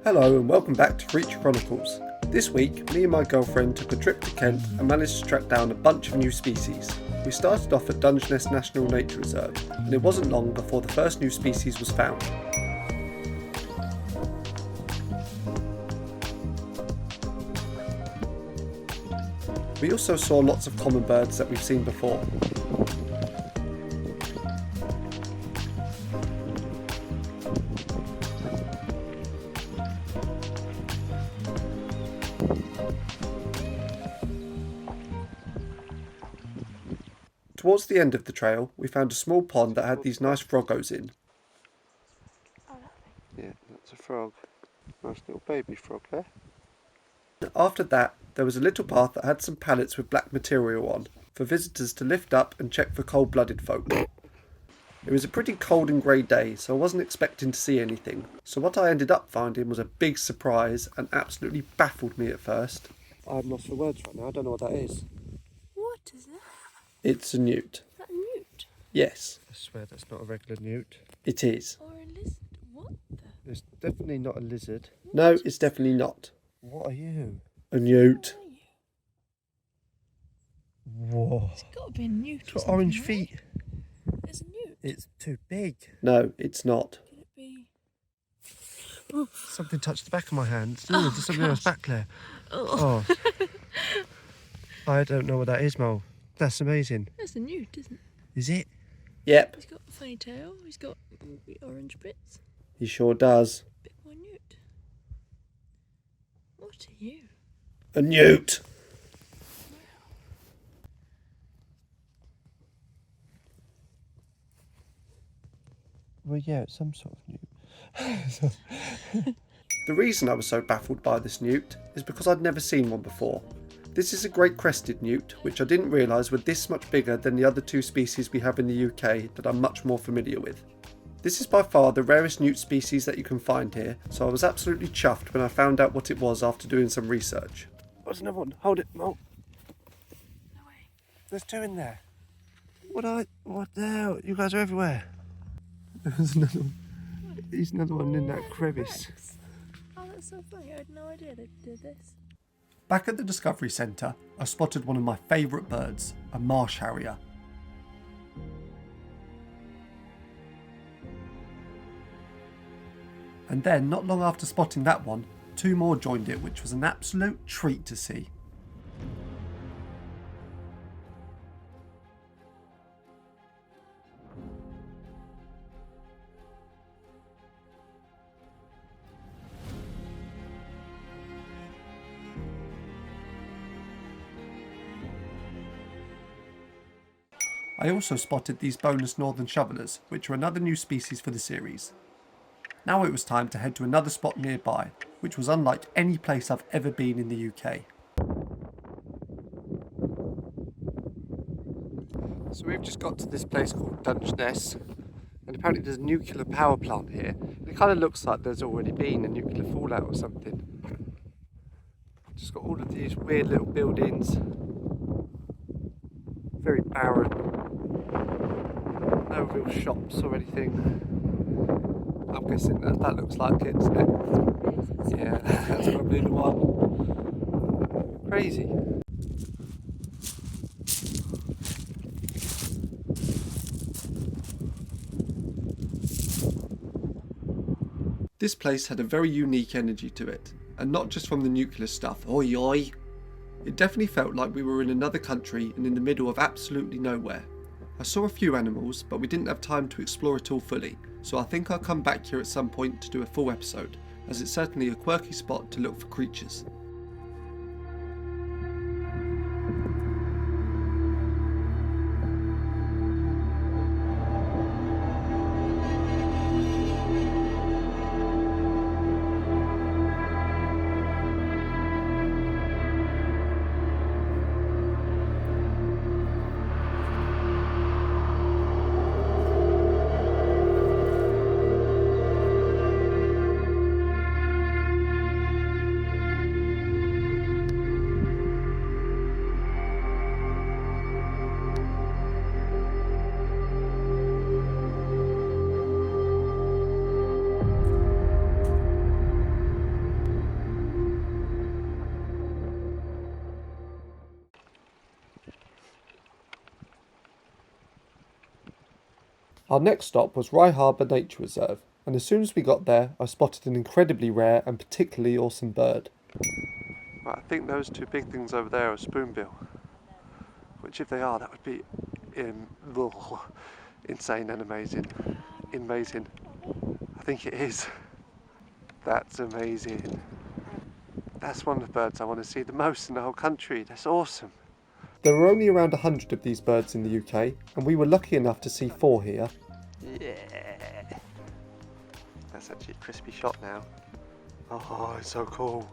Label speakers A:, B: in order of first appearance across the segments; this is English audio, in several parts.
A: Hello and welcome back to Creature Chronicles. This week, me and my girlfriend took a trip to Kent and managed to track down a bunch of new species. We started off at Dungeness National Nature Reserve, and it wasn't long before the first new species was found. We also saw lots of common birds that we've seen before. Towards the end of the trail, we found a small pond that had these nice froggos in.
B: Yeah, that's a frog. Nice little baby frog there.
A: After that, there was a little path that had some pallets with black material on, for visitors to lift up and check for cold-blooded folk. It was a pretty cold and grey day, so I wasn't expecting to see anything, so what I ended up finding was a big surprise and absolutely baffled me at first.
B: I'm lost for words right now, I don't know what that is.
C: What is that?
A: It's a newt.
C: Is that a newt?
A: Yes,
B: I swear that's not a regular newt.
A: it is.
C: Or a lizard? What the?
B: It's definitely not a lizard.
A: No, it's definitely not.
B: What are you?
A: A newt.
C: What are you?
B: Whoa.
C: It's got to be a newt.
B: It's
C: or
B: got
C: something,
B: orange
C: right?
B: feet.
C: It's a newt.
B: It's too big.
A: No, it's not.
C: Could it be?
B: Something touched the back of my hand.
C: Oh,
B: There's something else back there.
C: Oh,
B: Oh. I don't know what that is, Mo. That's amazing.
C: that's a newt, isn't it?
B: Is it?
A: Yep,
C: He's got a funny tail. He's got orange bits.
A: he sure does.
C: Bit more newt. What are you?
A: A newt!
B: Well, yeah, it's some sort of newt.
A: The reason I was so baffled by this newt is because I'd never seen one before. This is a great crested newt, which I didn't realise were this much bigger than the other two species we have in the UK that I'm much more familiar with. This is by far the rarest newt species that you can find here, so I was absolutely chuffed when I found out what it was after doing some research.
B: What's another one? Hold it, Mo.
C: No way.
B: There's two in there. What the hell? You guys are everywhere. There's another one. There's another one in that crevice.
C: Oh, that's so funny. I had no idea they did this.
A: Back at the Discovery Centre, I spotted one of my favourite birds, a marsh harrier. And then, not long after spotting that one, two more joined it, which was an absolute treat to see. I also spotted these bonus northern shovelers, which are another new species for the series. Now it was time to head to another spot nearby, which was unlike any place I've ever been in the UK.
B: So we've just got to this place called Dungeness, and apparently there's a nuclear power plant here. It kind of looks like there's already been a nuclear fallout or something. Just got all of these weird little buildings. Very barren. No real shops or anything. I'm guessing that looks like it, doesn't it? Yeah, that's probably the one. Crazy.
A: This place had a very unique energy to it, and not just from the nuclear stuff, oi oi. It definitely felt like we were in another country and in the middle of absolutely nowhere. I saw a few animals, but we didn't have time to explore it all fully, so I think I'll come back here at some point to do a full episode, as it's certainly a quirky spot to look for creatures. Our next stop was Rye Harbour Nature Reserve, and as soon as we got there, I spotted an incredibly rare and particularly awesome bird.
B: Right, I think those two big things over there are spoonbill, which if they are, that would be insane and amazing. Amazing. I think it is. That's amazing. That's one of the birds I want to see the most in the whole country. That's awesome.
A: There were only around 100 of these birds in the UK, and we were lucky enough to see 4 here.
B: Yeah. That's actually a crispy shot now. Oh, it's so cool.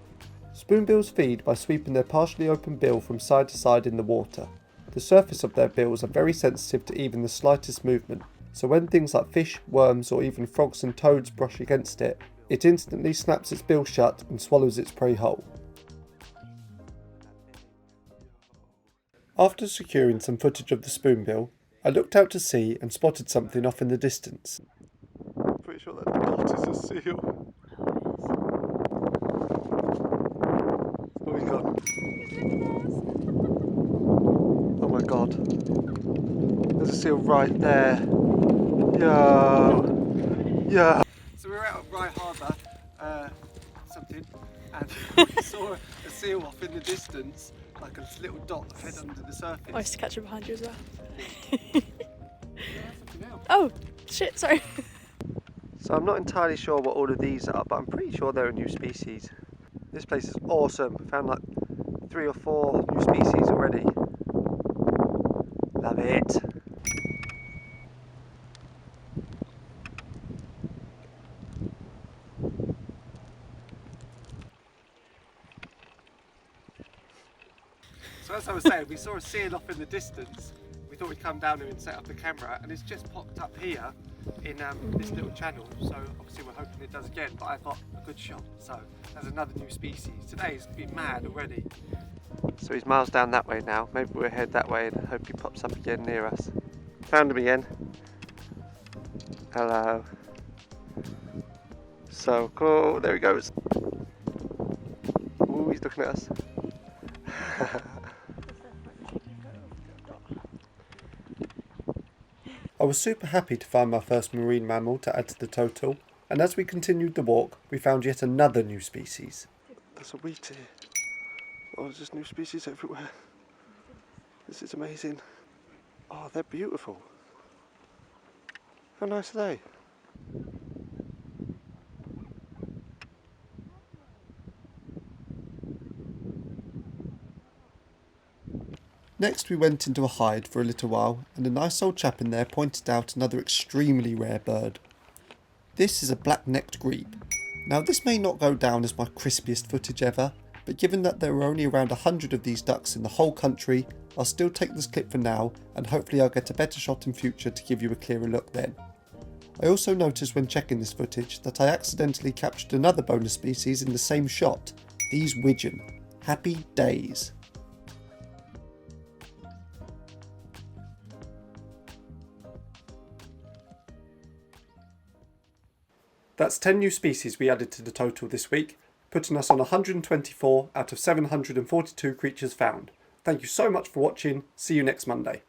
A: Spoonbills feed by sweeping their partially open bill from side to side in the water. The surface of their bills are very sensitive to even the slightest movement, so when things like fish, worms or even frogs and toads brush against it, it instantly snaps its bill shut and swallows its prey whole. After securing some footage of the spoonbill, I looked out to sea and spotted something off in the distance.
B: I'm pretty sure that dot is a seal. Oh my god. Oh my god. There's a seal right there. Yo. Yo. So we're out at Rye Harbour, and we saw a seal off in the distance, like a little dot head under the surface.
C: I used to catch it behind you as well. Oh, shit, sorry.
B: So I'm not entirely sure what all of these are, but I'm pretty sure they're a new species. This place is awesome. Found like 3 or 4 new species already. Love it. So as I was saying, we saw a seal off in the distance. We thought we'd come down here and set up the camera, and it's just popped up here in this little channel. So obviously we're hoping it does again, but I got a good shot. So there's another new species. Today's been mad already. So he's miles down that way now. Maybe we'll head that way and hope he pops up again near us. Found him again. Hello. So cool. There he goes. Ooh, he's looking at us.
A: I was super happy to find my first marine mammal to add to the total, and as we continued the walk, we found yet another new species.
B: There's a wheat here. Oh, there's just new species everywhere. This is amazing. Oh, they're beautiful. How nice are they?
A: Next we went into a hide for a little while, and a nice old chap in there pointed out another extremely rare bird. This is a black-necked grebe. Now this may not go down as my crispiest footage ever, but given that there were only around 100 of these ducks in the whole country, I'll still take this clip for now, and hopefully I'll get a better shot in future to give you a clearer look then. I also noticed when checking this footage that I accidentally captured another bonus species in the same shot, these widgeon. Happy days. That's 10 new species we added to the total this week, putting us on 124 out of 742 creatures found. Thank you so much for watching, see you next Monday.